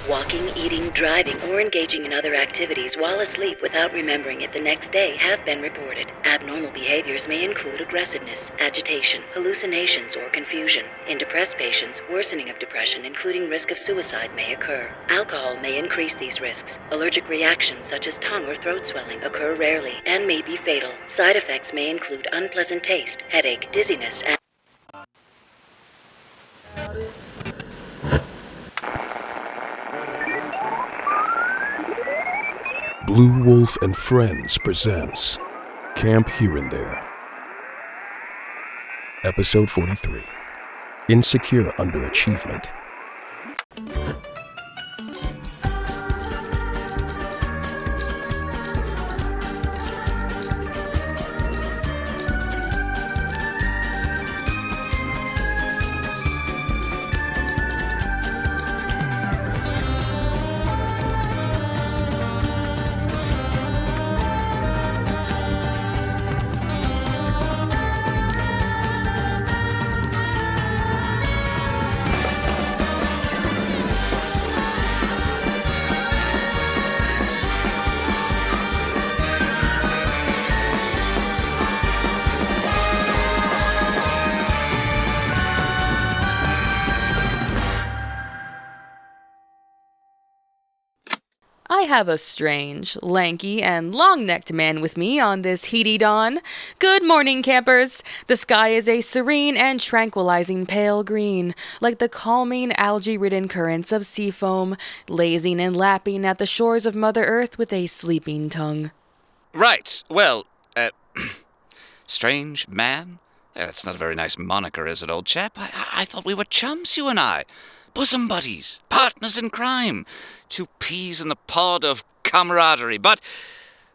Walking, eating, driving, or engaging in other activities while asleep without remembering it the next day have been reported. Abnormal behaviors may include aggressiveness, agitation, hallucinations, or confusion. In depressed patients, worsening of depression, including risk of suicide, may occur. Alcohol may increase these risks. Allergic reactions such as tongue or throat swelling occur rarely and may be fatal. Side effects may include unpleasant taste, headache, dizziness, and Blue Wolf and Friends presents Camp Here and There. Episode 43, Insecure Underachievement. I have a strange, lanky, and long-necked man with me on this heaty dawn. Good morning, campers. The sky is a serene and tranquilizing pale green, like the calming algae-ridden currents of sea foam, lazing and lapping at the shores of Mother Earth with a sleeping tongue. Right, well, strange man? That's not a very nice moniker, is it, old chap? I thought we were chums, you and I. Bosom buddies, partners in crime, two peas in the pod of camaraderie. But,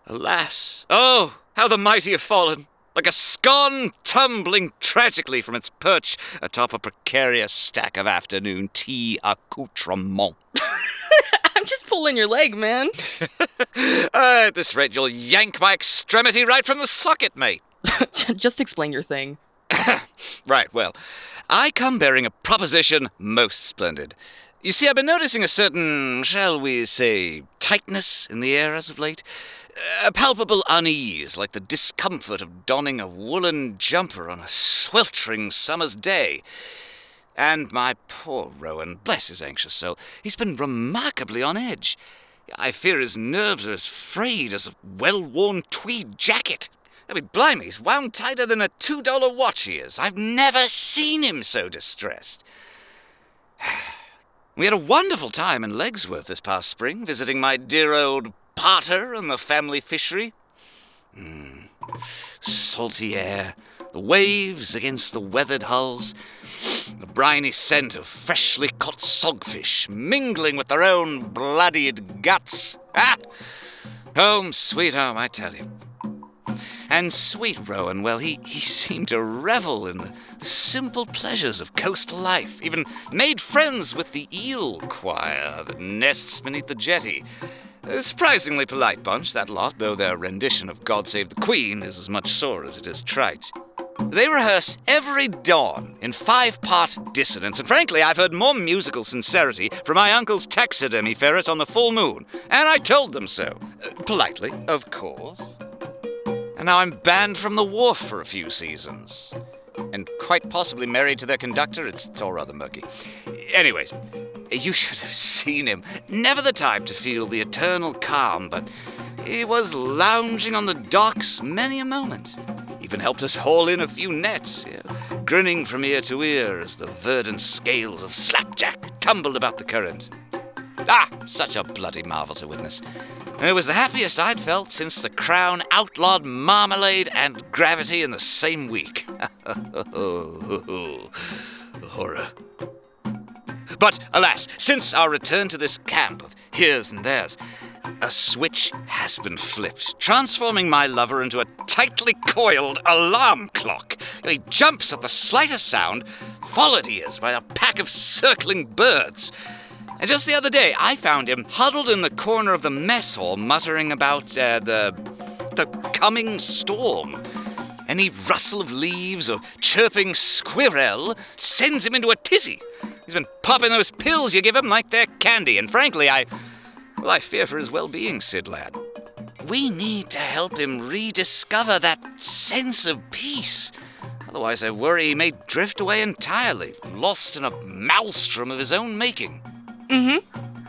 alas, oh, how the mighty have fallen, like a scone tumbling tragically from its perch atop a precarious stack of afternoon tea accoutrement. I'm just pulling your leg, man. At this rate, you'll yank my extremity right from the socket, mate. Just explain your thing. Right, well, I come bearing a proposition most splendid. You see, I've been noticing a certain, shall we say, tightness in the air as of late. A palpable unease, like the discomfort of donning a woolen jumper on a sweltering summer's day. And my poor Rowan, bless his anxious soul, he's been remarkably on edge. I fear his nerves are as frayed as a well-worn tweed jacket. I mean, blimey, he's wound tighter than a $2 watch he is. I've never seen him so distressed. We had a wonderful time in Legsworth this past spring, visiting my dear old pater and the family fishery. Salty air, the waves against the weathered hulls, the briny scent of freshly caught sogfish mingling with their own bloodied guts. Home, sweet home, I tell you. And sweet Rowan, well, he seemed to revel in the simple pleasures of coastal life, even made friends with the eel choir that nests beneath the jetty. A surprisingly polite bunch, that lot, though their rendition of God Save the Queen is as much sore as it is trite. They rehearse every dawn in 5-part dissonance, and frankly, I've heard more musical sincerity from my uncle's taxidermy ferret on the full moon, and I told them so. Politely, of course. And now I'm banned from the wharf for a few seasons. And quite possibly married to their conductor. It's all rather murky. Anyways, you should have seen him. Never the type to feel the eternal calm, but he was lounging on the docks many a moment. Even helped us haul in a few nets, grinning from ear to ear as the verdant scales of slapjack tumbled about the current. Such a bloody marvel to witness. It was the happiest I'd felt since the Crown outlawed marmalade and gravity in the same week. Horror. But, alas, since our return to this camp of heres and theres, a switch has been flipped, transforming my lover into a tightly coiled alarm clock. He jumps at the slightest sound, followed he is by a pack of circling birds. And just the other day, I found him huddled in the corner of the mess hall, muttering about the coming storm. Any rustle of leaves or chirping squirrel sends him into a tizzy. He's been popping those pills you give him like they're candy, and frankly, I fear for his well-being, Sid lad. We need to help him rediscover that sense of peace. Otherwise, I worry he may drift away entirely, lost in a maelstrom of his own making.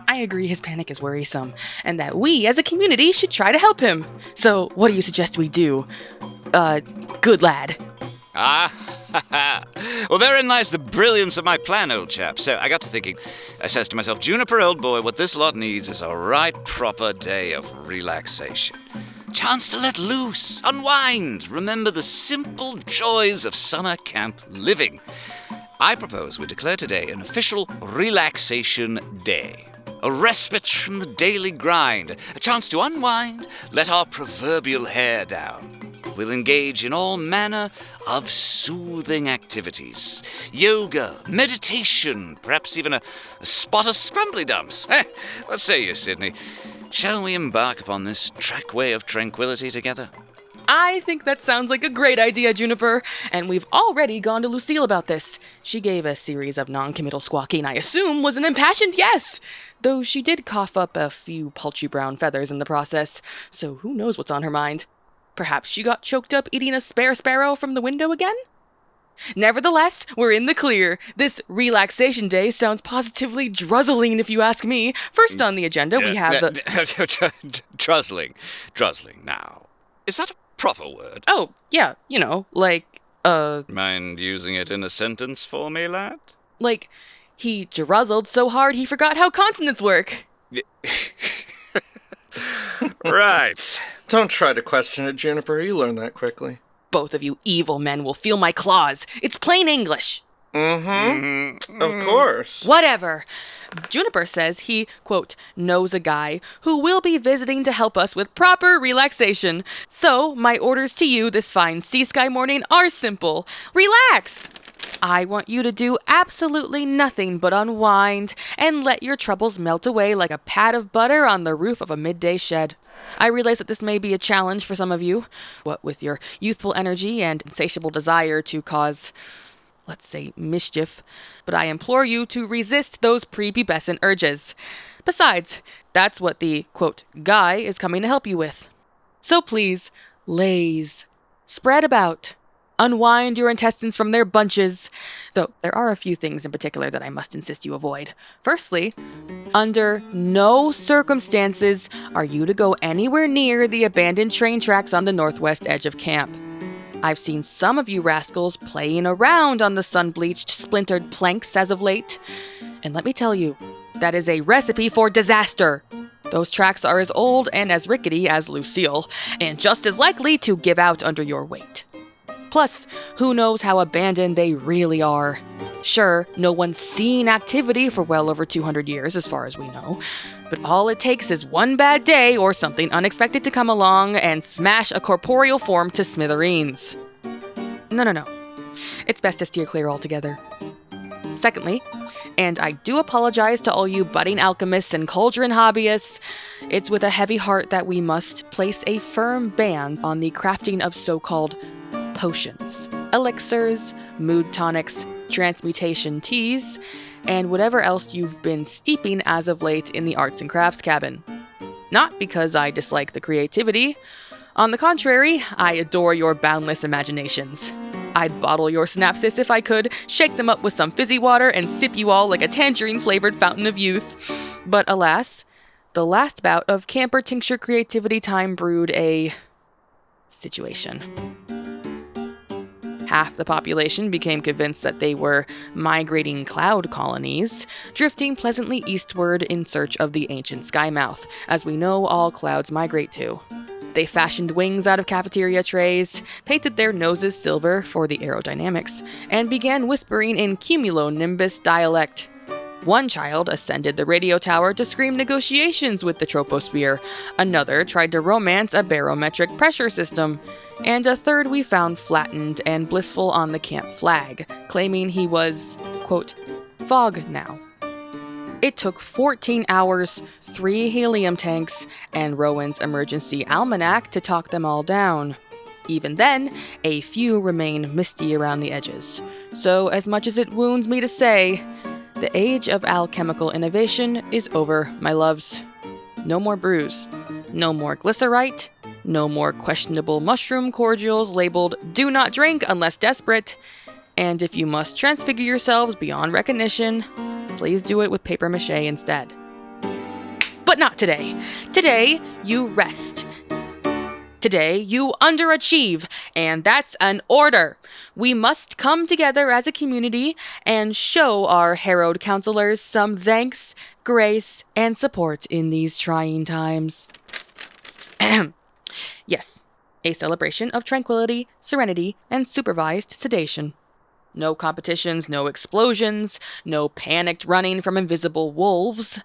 I agree his panic is worrisome, and that we, as a community, should try to help him. So, what do you suggest we do? Good lad. Well, therein lies the brilliance of my plan, old chap. So I got to thinking. I says to myself, Juniper, old boy, what this lot needs is a right proper day of relaxation. Chance to let loose, unwind, remember the simple joys of summer camp living. I propose we declare today an official relaxation day. A respite from the daily grind, a chance to unwind, let our proverbial hair down. We'll engage in all manner of soothing activities. Yoga, meditation, perhaps even a spot of scrumbly dumps. What say you, Sydney? Shall we embark upon this trackway of tranquility together? I think that sounds like a great idea, Juniper, and we've already gone to Lucille about this. She gave a series of non-committal squawking I assume was an impassioned yes, though she did cough up a few paltry brown feathers in the process, so who knows what's on her mind. Perhaps she got choked up eating a spare sparrow from the window again? Nevertheless, we're in the clear. This relaxation day sounds positively druzzling, if you ask me. First on the agenda, we have the... Druzzling now. Is that a proper word? Oh, yeah, Mind using it in a sentence for me, lad? Like, he druzzled so hard he forgot how consonants work. Right. Don't try to question it, Juniper. You learn that quickly. Both of you evil men will feel my claws. It's plain English. Of course. Whatever. Juniper says he, quote, knows a guy who will be visiting to help us with proper relaxation. So, my orders to you this fine sea sky morning are simple. Relax! I want you to do absolutely nothing but unwind and let your troubles melt away like a pat of butter on the roof of a midday shed. I realize that this may be a challenge for some of you, what with your youthful energy and insatiable desire to cause, let's say, mischief, but I implore you to resist those prepubescent urges. Besides, that's what the, quote, guy is coming to help you with. So please, laze, spread about, unwind your intestines from their bunches, though there are a few things in particular that I must insist you avoid. Firstly, under no circumstances are you to go anywhere near the abandoned train tracks on the northwest edge of camp. I've seen some of you rascals playing around on the sun-bleached, splintered planks as of late, and let me tell you, that is a recipe for disaster. Those tracks are as old and as rickety as Lucille, and just as likely to give out under your weight. Plus, who knows how abandoned they really are. Sure, no one's seen activity for well over 200 years as far as we know, but all it takes is one bad day or something unexpected to come along and smash a corporeal form to smithereens. No. It's best to steer clear altogether. Secondly, and I do apologize to all you budding alchemists and cauldron hobbyists, it's with a heavy heart that we must place a firm ban on the crafting of so-called potions, elixirs, mood tonics, transmutation teas, and whatever else you've been steeping as of late in the arts and crafts cabin. Not because I dislike the creativity. On the contrary, I adore your boundless imaginations. I'd bottle your synapses if I could, shake them up with some fizzy water, and sip you all like a tangerine-flavored fountain of youth. But alas, the last bout of camper tincture creativity time brewed a situation. Half the population became convinced that they were migrating cloud colonies, drifting pleasantly eastward in search of the ancient skymouth, as we know all clouds migrate to. They fashioned wings out of cafeteria trays, painted their noses silver for the aerodynamics, and began whispering in cumulonimbus dialect. One child ascended the radio tower to scream negotiations with the troposphere. Another tried to romance a barometric pressure system. And a third we found flattened and blissful on the camp flag, claiming he was, quote, fog now. It took 14 hours, 3 helium tanks, and Rowan's emergency almanac to talk them all down. Even then, a few remain misty around the edges. So as much as it wounds me to say, The age of alchemical innovation is over, my loves. No more brews. No more glycerite. No more questionable mushroom cordials labeled "do not drink unless desperate." And if you must transfigure yourselves beyond recognition, please do it with papier mâché instead. But not today. Today, you rest. Today, you underachieve, and that's an order. We must come together as a community and show our harrowed counselors some thanks, grace, and support in these trying times. Yes, a celebration of tranquility, serenity, and supervised sedation. No competitions, no explosions, no panicked running from invisible wolves.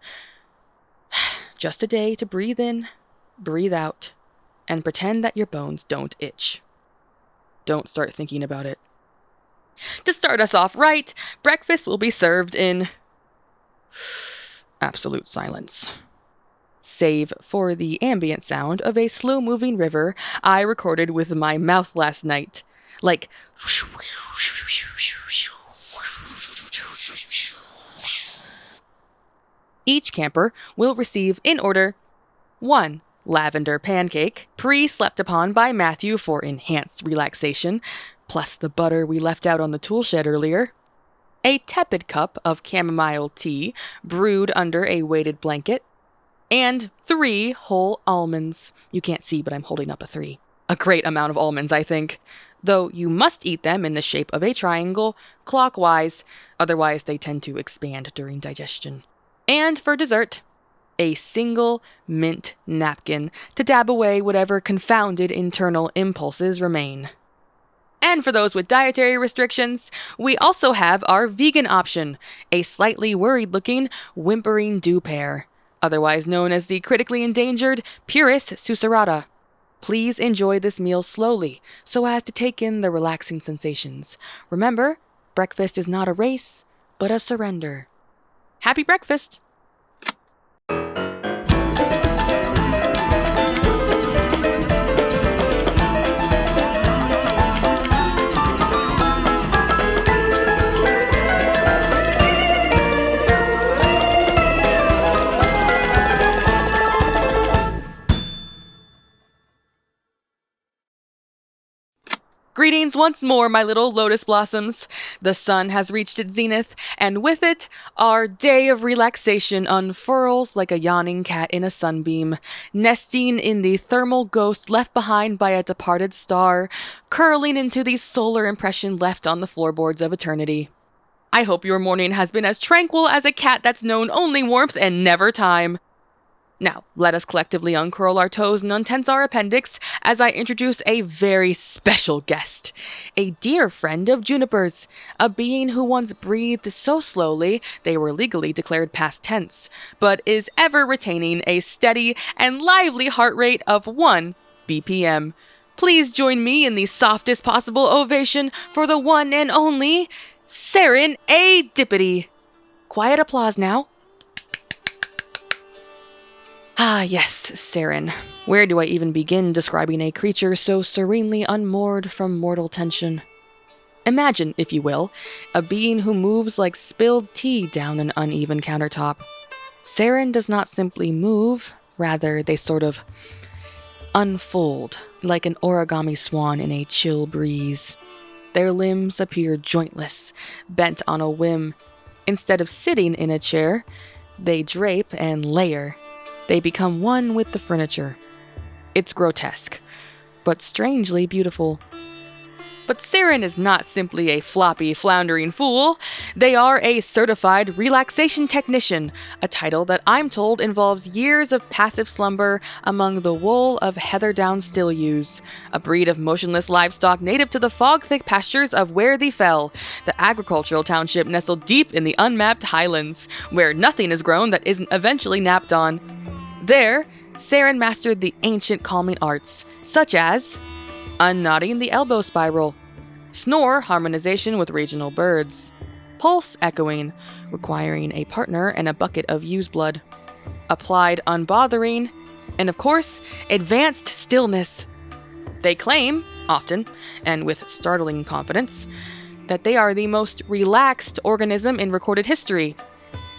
Just a day to breathe in, breathe out, and pretend that your bones don't itch. Don't start thinking about it. To start us off right, breakfast will be served in absolute silence. Save for the ambient sound of a slow-moving river I recorded with my mouth last night. Like... Each camper will receive in order 1. Lavender pancake, pre-slept upon by Matthew for enhanced relaxation, plus the butter we left out on the tool shed earlier. A tepid cup of chamomile tea, brewed under a weighted blanket. And 3 whole almonds. You can't see, but I'm holding up a 3. A great amount of almonds, I think. Though you must eat them in the shape of a triangle, clockwise, otherwise they tend to expand during digestion. And for dessert, a single mint napkin to dab away whatever confounded internal impulses remain. And for those with dietary restrictions, we also have our vegan option, a slightly worried-looking, whimpering dew pear, otherwise known as the critically endangered Purus susurrata. Please enjoy this meal slowly, so as to take in the relaxing sensations. Remember, breakfast is not a race, but a surrender. Happy breakfast! Greetings once more, my little lotus blossoms. The sun has reached its zenith, and with it, our day of relaxation unfurls like a yawning cat in a sunbeam, nesting in the thermal ghost left behind by a departed star, curling into the solar impression left on the floorboards of eternity. I hope your morning has been as tranquil as a cat that's known only warmth and never time. Now, let us collectively uncurl our toes and untense our appendix as I introduce a very special guest. A dear friend of Juniper's, a being who once breathed so slowly they were legally declared past tense, but is ever retaining a steady and lively heart rate of 1 BPM. Please join me in the softest possible ovation for the one and only Seren A. Dippity. Quiet applause now. Ah, yes, Seren. Where do I even begin describing a creature so serenely unmoored from mortal tension? Imagine, if you will, a being who moves like spilled tea down an uneven countertop. Seren does not simply move, rather they sort of unfold, like an origami swan in a chill breeze. Their limbs appear jointless, bent on a whim. Instead of sitting in a chair, they drape and layer. They become one with the furniture. It's grotesque, but strangely beautiful. But Seren is not simply a floppy, floundering fool. They are a certified relaxation technician, a title that I'm told involves years of passive slumber among the wool of heather-down still ewes, a breed of motionless livestock native to the fog-thick pastures of Where Thee Fell, the agricultural township nestled deep in the unmapped highlands, where nothing is grown that isn't eventually napped on. There, Seren mastered the ancient calming arts, such as unknotting the elbow spiral, snore harmonization with regional birds, pulse echoing, requiring a partner and a bucket of ewe's blood, applied unbothering, and of course, advanced stillness. They claim, often, and with startling confidence, that they are the most relaxed organism in recorded history.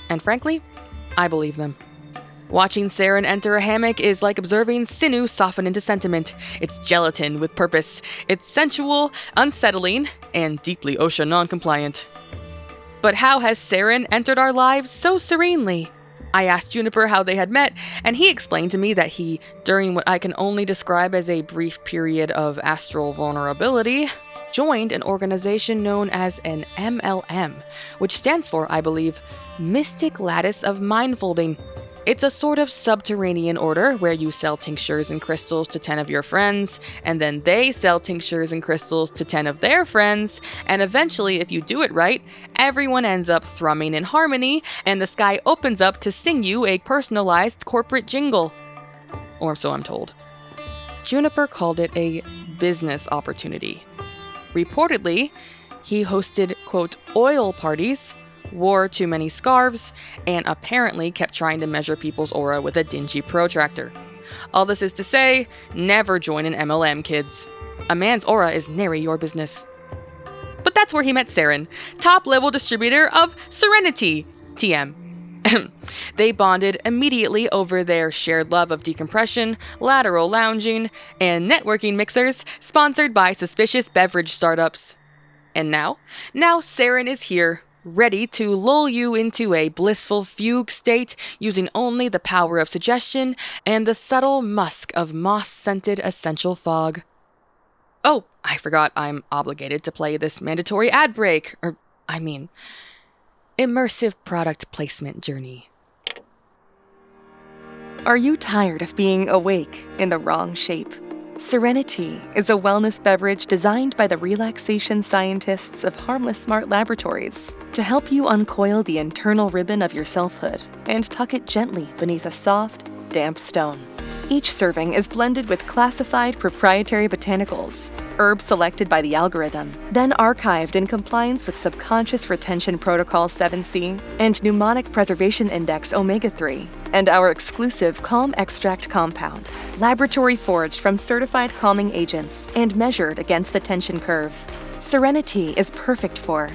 And frankly, I believe them. Watching Seren enter a hammock is like observing sinew soften into sentiment. It's gelatin with purpose. It's sensual, unsettling, and deeply OSHA non-compliant. But how has Seren entered our lives so serenely? I asked Juniper how they had met, and he explained to me that he, during what I can only describe as a brief period of astral vulnerability, joined an organization known as an MLM, which stands for, I believe, Mystic Lattice of Mindfolding. It's a sort of subterranean order where you sell tinctures and crystals to 10 of your friends, and then they sell tinctures and crystals to 10 of their friends, and eventually, if you do it right, everyone ends up thrumming in harmony, and the sky opens up to sing you a personalized corporate jingle. Or so I'm told. Juniper called it a business opportunity. Reportedly, he hosted, quote, oil parties, wore too many scarves, and apparently kept trying to measure people's aura with a dingy protractor. All this is to say, never join an MLM, kids. A man's aura is nary your business. But that's where he met Seren, top-level distributor of Serenity, TM. They bonded immediately over their shared love of decompression, lateral lounging, and networking mixers sponsored by suspicious beverage startups. And now Seren is here, ready to lull you into a blissful fugue state using only the power of suggestion and the subtle musk of moss-scented essential fog. Oh, I forgot I'm obligated to play this mandatory ad break, immersive product placement journey. Are you tired of being awake in the wrong shape? Serenity is a wellness beverage designed by the relaxation scientists of Harmless Smart Laboratories to help you uncoil the internal ribbon of your selfhood and tuck it gently beneath a soft, damp stone. Each serving is blended with classified proprietary botanicals, herbs selected by the algorithm, then archived in compliance with Subconscious Retention Protocol 7C and Mnemonic Preservation Index Omega-3, and our exclusive Calm Extract compound, laboratory forged from certified calming agents and measured against the tension curve. Serenity is perfect for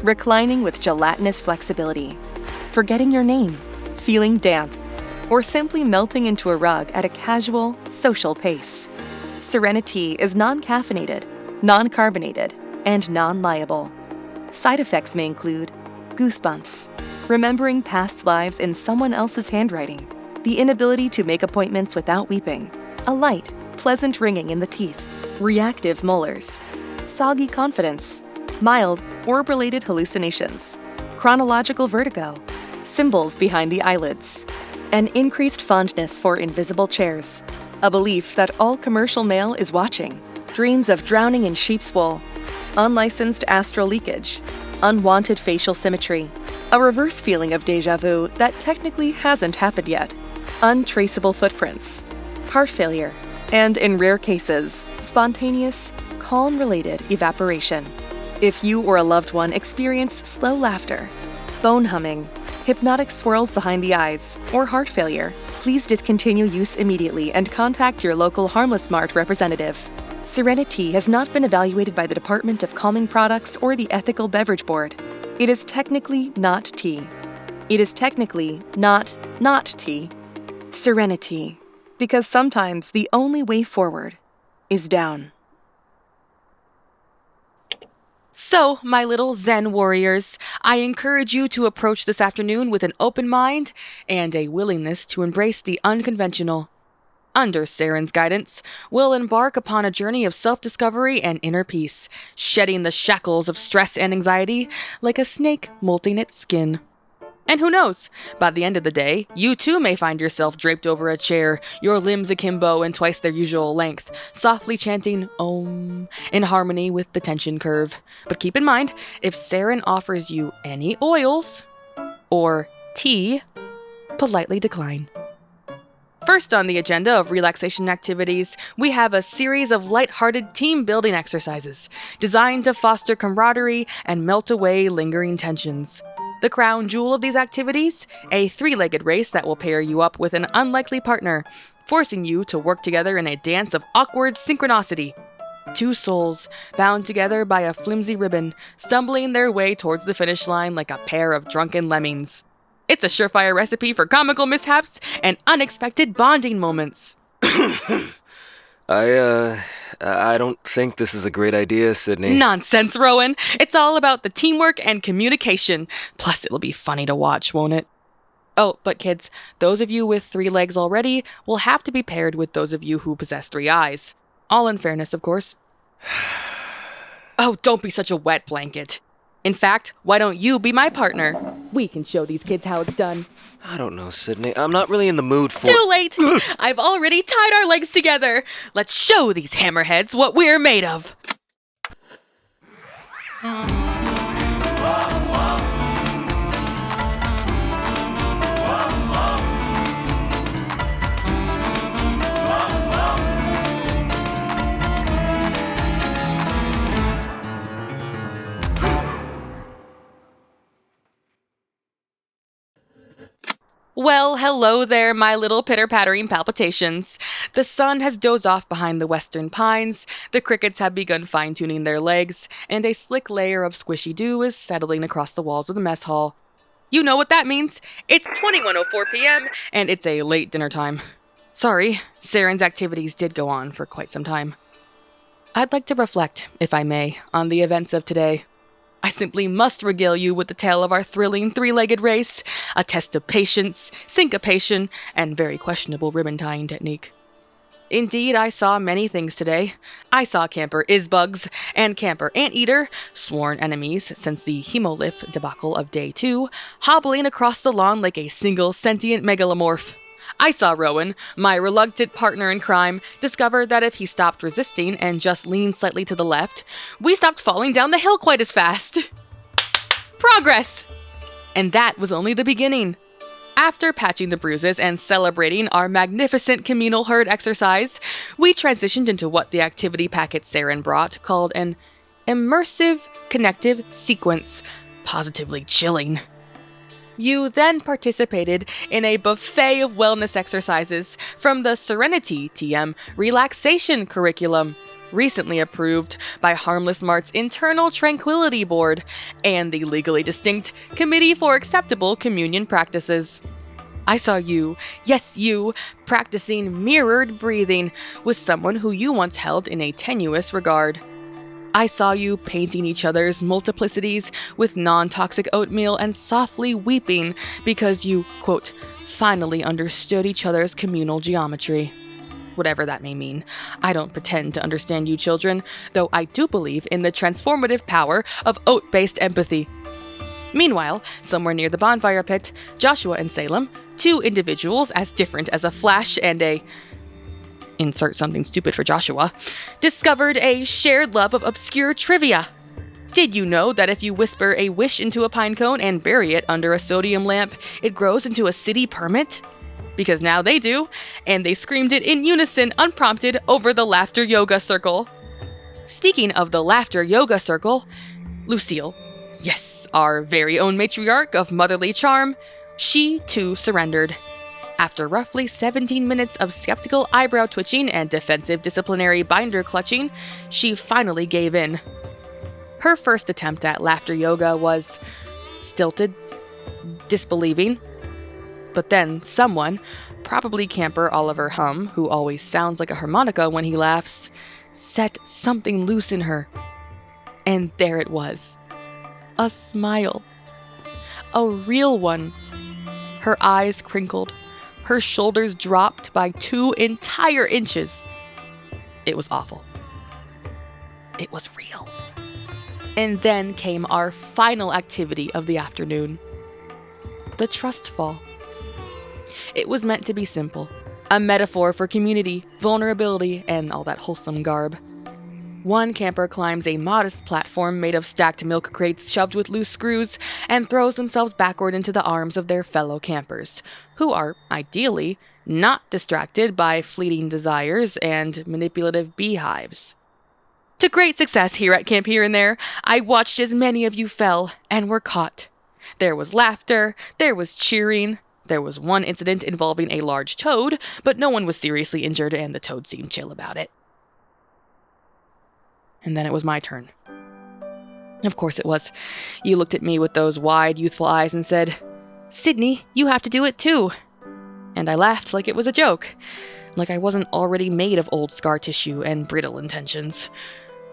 reclining with gelatinous flexibility, forgetting your name, feeling damp, or simply melting into a rug at a casual, social pace. Serenity is non-caffeinated, non-carbonated, and non-liable. Side effects may include goosebumps, remembering past lives in someone else's handwriting, the inability to make appointments without weeping, a light, pleasant ringing in the teeth, reactive molars, soggy confidence, mild orb-related hallucinations, chronological vertigo, symbols behind the eyelids, an increased fondness for invisible chairs, a belief that all commercial mail is watching, dreams of drowning in sheep's wool, unlicensed astral leakage, unwanted facial symmetry, a reverse feeling of déjà vu that technically hasn't happened yet, untraceable footprints, heart failure, and in rare cases, spontaneous, calm-related evaporation. If you or a loved one experience slow laughter, bone humming, hypnotic swirls behind the eyes, or heart failure, please discontinue use immediately and contact your local Harmless Smart representative. Serenity has not been evaluated by the Department of Calming Products or the Ethical Beverage Board. It is technically not tea. It is technically not tea. Serenity. Because sometimes the only way forward is down. So, my little Zen warriors, I encourage you to approach this afternoon with an open mind and a willingness to embrace the unconventional. Under Seren's guidance, we'll embark upon a journey of self-discovery and inner peace, shedding the shackles of stress and anxiety like a snake molting its skin. And who knows, by the end of the day, you too may find yourself draped over a chair, your limbs akimbo and twice their usual length, softly chanting Om in harmony with the tension curve. But keep in mind, if Seren offers you any oils or tea, politely decline. First on the agenda of relaxation activities, we have a series of light-hearted team-building exercises designed to foster camaraderie and melt away lingering tensions. The crown jewel of these activities, a 3-legged race that will pair you up with an unlikely partner, forcing you to work together in a dance of awkward synchronicity. Two souls, bound together by a flimsy ribbon, stumbling their way towards the finish line like a pair of drunken lemmings. It's a surefire recipe for comical mishaps and unexpected bonding moments. I don't think this is a great idea, Sydney. Nonsense, Rowan. It's all about the teamwork and communication. Plus, it'll be funny to watch, won't it? Oh, but kids, those of you with 3 legs already will have to be paired with those of you who possess 3 eyes. All in fairness, of course. Oh, don't be such a wet blanket. In fact, why don't you be my partner? We can show these kids how it's done. I don't know, Sydney. I'm not really in the mood for... Too late! I've already tied our legs together. Let's show these hammerheads what we're made of. Well, hello there, my little pitter-pattering palpitations. The sun has dozed off behind the western pines, the crickets have begun fine-tuning their legs, and a slick layer of squishy dew is settling across the walls of the mess hall. You know what that means. It's 21:04 p.m., and it's a late dinner time. Sorry, Seren's activities did go on for quite some time. I'd like to reflect, if I may, on the events of today. I simply must regale you with the tale of our thrilling 3-legged race, a test of patience, syncopation, and very questionable ribbon-tying technique. Indeed, I saw many things today. I saw Camper Isbugs and Camper Anteater, sworn enemies since the Hemolith debacle of Day 2, hobbling across the lawn like a single sentient megalomorph. I saw Rowan, my reluctant partner in crime, discover that if he stopped resisting and just leaned slightly to the left, we stopped falling down the hill quite as fast. Progress! And that was only the beginning. After patching the bruises and celebrating our magnificent communal herd exercise, we transitioned into what the activity packet Seren brought called an immersive connective sequence. Positively chilling. You then participated in a buffet of wellness exercises from the Serenity TM relaxation curriculum, recently approved by Harmless Mart's internal tranquility board and the legally distinct Committee for Acceptable Communion Practices. I saw you, yes you, practicing mirrored breathing with someone who you once held in a tenuous regard. I saw you painting each other's multiplicities with non-toxic oatmeal and softly weeping because you, quote, finally understood each other's communal geometry. Whatever that may mean. I don't pretend to understand you children, though I do believe in the transformative power of oat-based empathy. Meanwhile, somewhere near the bonfire pit, Joshua and Salem, 2 individuals as different as a flash and a... insert something stupid for Joshua, discovered a shared love of obscure trivia. Did you know that if you whisper a wish into a pine cone and bury it under a sodium lamp, it grows into a city permit? Because now they do, and they screamed it in unison, unprompted, over the laughter yoga circle. Speaking of the laughter yoga circle, Lucille, yes, our very own matriarch of motherly charm, she too surrendered. After roughly 17 minutes of skeptical eyebrow twitching and defensive disciplinary binder clutching, she finally gave in. Her first attempt at laughter yoga was stilted, disbelieving. But then someone, probably Camper Oliver Hum, who always sounds like a harmonica when he laughs, set something loose in her. And there it was. A smile. A real one. Her eyes crinkled. Her shoulders dropped by 2 entire inches. It was awful. It was real. And then came our final activity of the afternoon. The trust fall. It was meant to be simple. A metaphor for community, vulnerability, and all that wholesome garb. One camper climbs a modest platform made of stacked milk crates shoved with loose screws and throws themselves backward into the arms of their fellow campers, who are, ideally, not distracted by fleeting desires and manipulative beehives. To great success here at Camp Here and There, I watched as many of you fell and were caught. There was laughter, there was cheering, there was one incident involving a large toad, but no one was seriously injured and the toad seemed chill about it. And then it was my turn. Of course it was. You looked at me with those wide, youthful eyes and said, "Sydney, you have to do it too." And I laughed like it was a joke. Like I wasn't already made of old scar tissue and brittle intentions.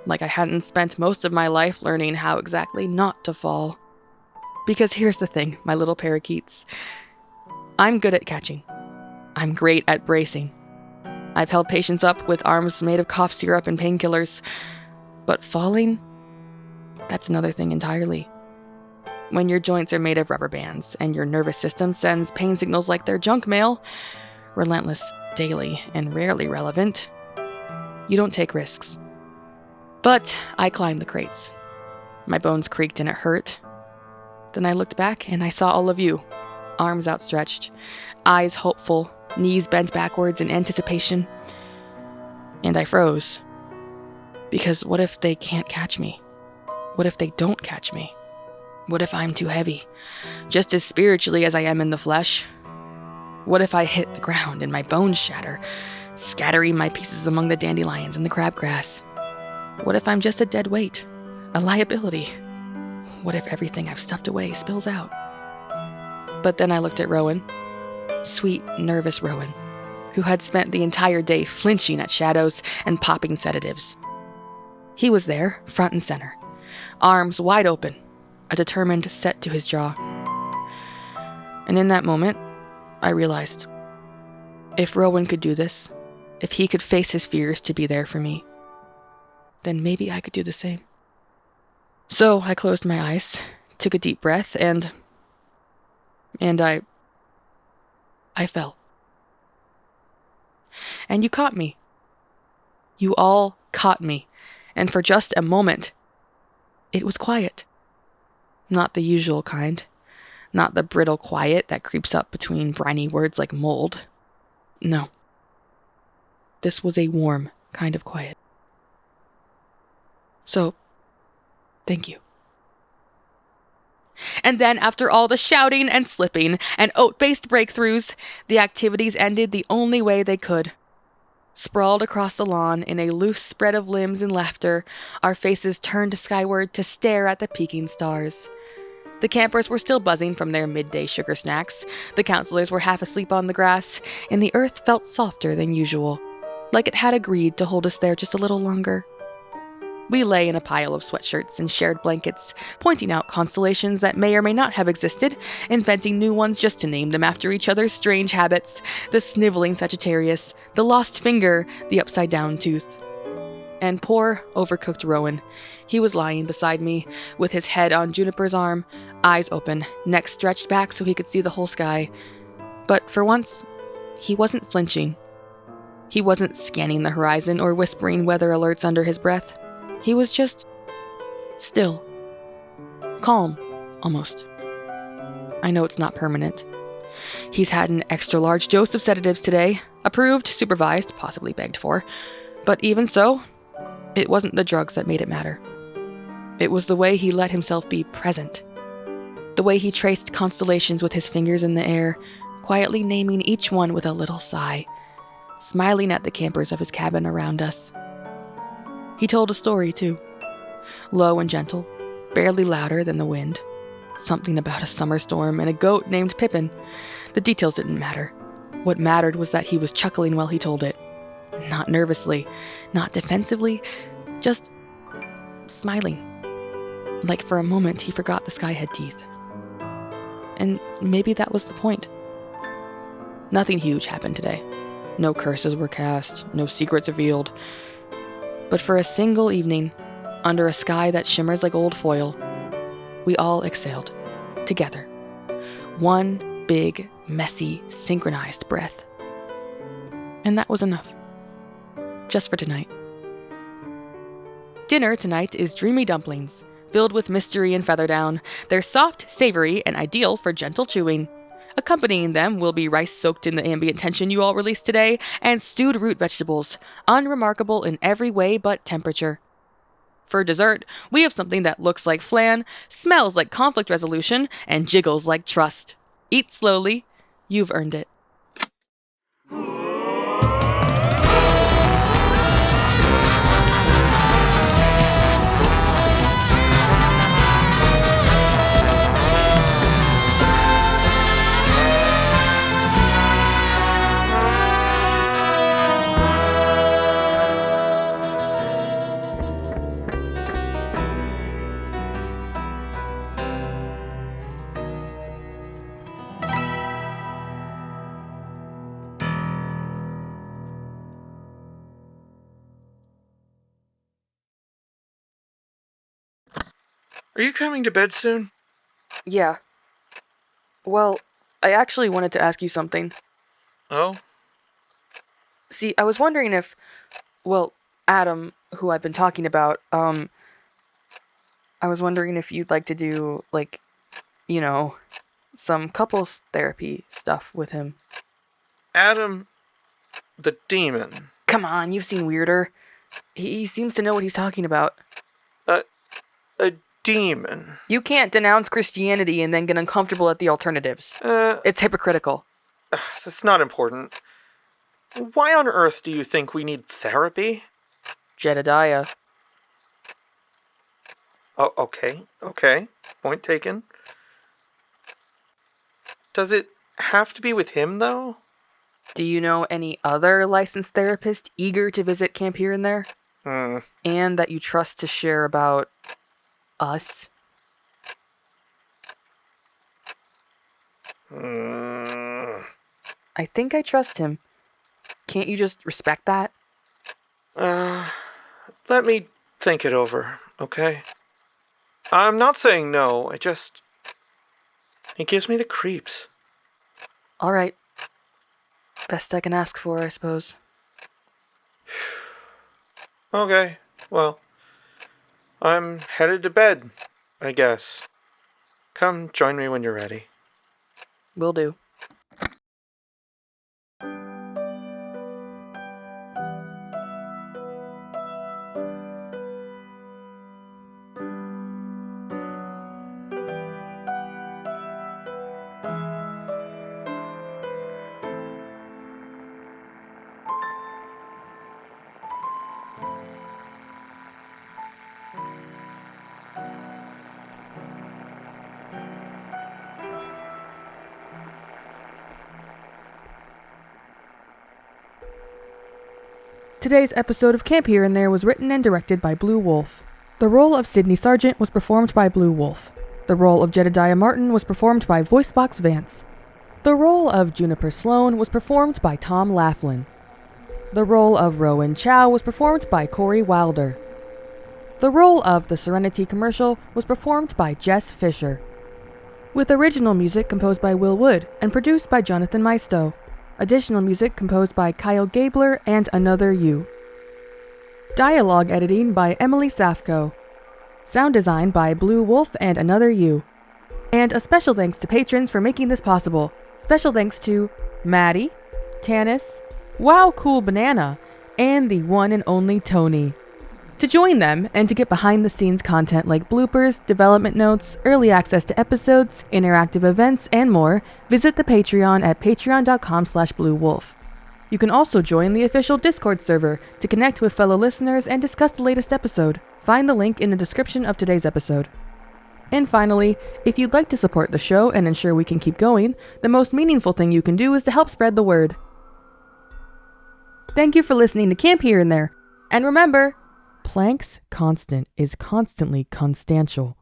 Like I hadn't spent most of my life learning how exactly not to fall. Because here's the thing, my little parakeets. I'm good at catching. I'm great at bracing. I've held patients up with arms made of cough syrup and painkillers. But falling? That's another thing entirely. When your joints are made of rubber bands and your nervous system sends pain signals like they're junk mail, relentless, daily, and rarely relevant, you don't take risks. But I climbed the crates. My bones creaked and it hurt. Then I looked back and I saw all of you, arms outstretched, eyes hopeful, knees bent backwards in anticipation. And I froze. Because what if they can't catch me? What if they don't catch me? What if I'm too heavy, just as spiritually as I am in the flesh? What if I hit the ground and my bones shatter, scattering my pieces among the dandelions and the crabgrass? What if I'm just a dead weight, a liability? What if everything I've stuffed away spills out? But then I looked at Rowan, sweet, nervous Rowan, who had spent the entire day flinching at shadows and popping sedatives. He was there, front and center, arms wide open, a determined set to his jaw. And in that moment, I realized, if Rowan could do this, if he could face his fears to be there for me, then maybe I could do the same. So I closed my eyes, took a deep breath, and I fell. And you caught me. You all caught me. And for just a moment, it was quiet. Not the usual kind. Not the brittle quiet that creeps up between briny words like mold. No. This was a warm kind of quiet. So, thank you. And then, after all the shouting and slipping and oat-based breakthroughs, the activities ended the only way they could. Sprawled across the lawn in a loose spread of limbs and laughter, our faces turned skyward to stare at the peeking stars. The campers were still buzzing from their midday sugar snacks, the counselors were half asleep on the grass, and the earth felt softer than usual, like it had agreed to hold us there just a little longer. We lay in a pile of sweatshirts and shared blankets, pointing out constellations that may or may not have existed, inventing new ones just to name them after each other's strange habits, the sniveling Sagittarius, the lost finger, the upside-down tooth. And poor, overcooked Rowan. He was lying beside me, with his head on Juniper's arm, eyes open, neck stretched back so he could see the whole sky. But for once, he wasn't flinching. He wasn't scanning the horizon or whispering weather alerts under his breath. He was just still. Calm, almost. I know it's not permanent. He's had an extra-large dose of sedatives today, approved, supervised, possibly begged for. But even so, it wasn't the drugs that made it matter. It was the way he let himself be present. The way he traced constellations with his fingers in the air, quietly naming each one with a little sigh, smiling at the campers of his cabin around us. He told a story, too. Low and gentle, barely louder than the wind. Something about a summer storm and a goat named Pippin. The details didn't matter. What mattered was that he was chuckling while he told it. Not nervously, not defensively, just smiling. Like for a moment he forgot the sky had teeth. And maybe that was the point. Nothing huge happened today. No curses were cast, no secrets revealed. But for a single evening, under a sky that shimmers like old foil, we all exhaled, together. One big, messy, synchronized breath. And that was enough. Just for tonight. Dinner tonight is dreamy dumplings, filled with mystery and featherdown. They're soft, savory, and ideal for gentle chewing. Accompanying them will be rice soaked in the ambient tension you all released today, and stewed root vegetables, unremarkable in every way but temperature. For dessert, we have something that looks like flan, smells like conflict resolution, and jiggles like trust. Eat slowly. You've earned it. Are you coming to bed soon? Yeah. Well, I actually wanted to ask you something. Oh? See, I was wondering if, Adam, who I've been talking about, I was wondering if you'd like to do, some couples therapy stuff with him. Adam, the demon. Come on, you've seen Weirder. He seems to know what he's talking about. A demon. You can't denounce Christianity and then get uncomfortable at the alternatives. It's hypocritical. That's not important. Why on earth do you think we need therapy? Jedediah. Oh, okay. Point taken. Does it have to be with him, though? Do you know any other licensed therapist eager to visit Camp Here and There? And that you trust to share about us? I think I trust him. Can't you just respect that? Let me think it over, okay? I'm not saying no, it gives me the creeps. Alright. Best I can ask for, I suppose. Okay, well, I'm headed to bed, I guess. Come join me when you're ready. Will do. Today's episode of Camp Here and There was written and directed by Blue Wolf. The role of Sydney Sargent was performed by Blue Wolf. The role of Jedediah Martin was performed by Voicebox Vance. The role of Juniper Sloan was performed by Tom Laughlin. The role of Rowan Chow was performed by Corey Wilder. The role of the Serenity commercial was performed by Jess Fisher. With original music composed by Will Wood and produced by Jonathan Maisto. Additional music composed by Kyle Gabler and Another You. Dialogue editing by Emily Safko. Sound design by Blue Wolf and Another You. And a special thanks to patrons for making this possible. Special thanks to Maddie, Tanis, Wow Cool Banana, and the one and only Tony. To join them and to get behind the scenes content like bloopers, development notes, early access to episodes, interactive events, and more, visit the Patreon at patreon.com/bluewolf. You can also join the official Discord server to connect with fellow listeners and discuss the latest episode. Find the link in the description of today's episode. And finally, if you'd like to support the show and ensure we can keep going, the most meaningful thing you can do is to help spread the word. Thank you for listening to Camp Here and There. And remember, Planck's constant is constantly constantial.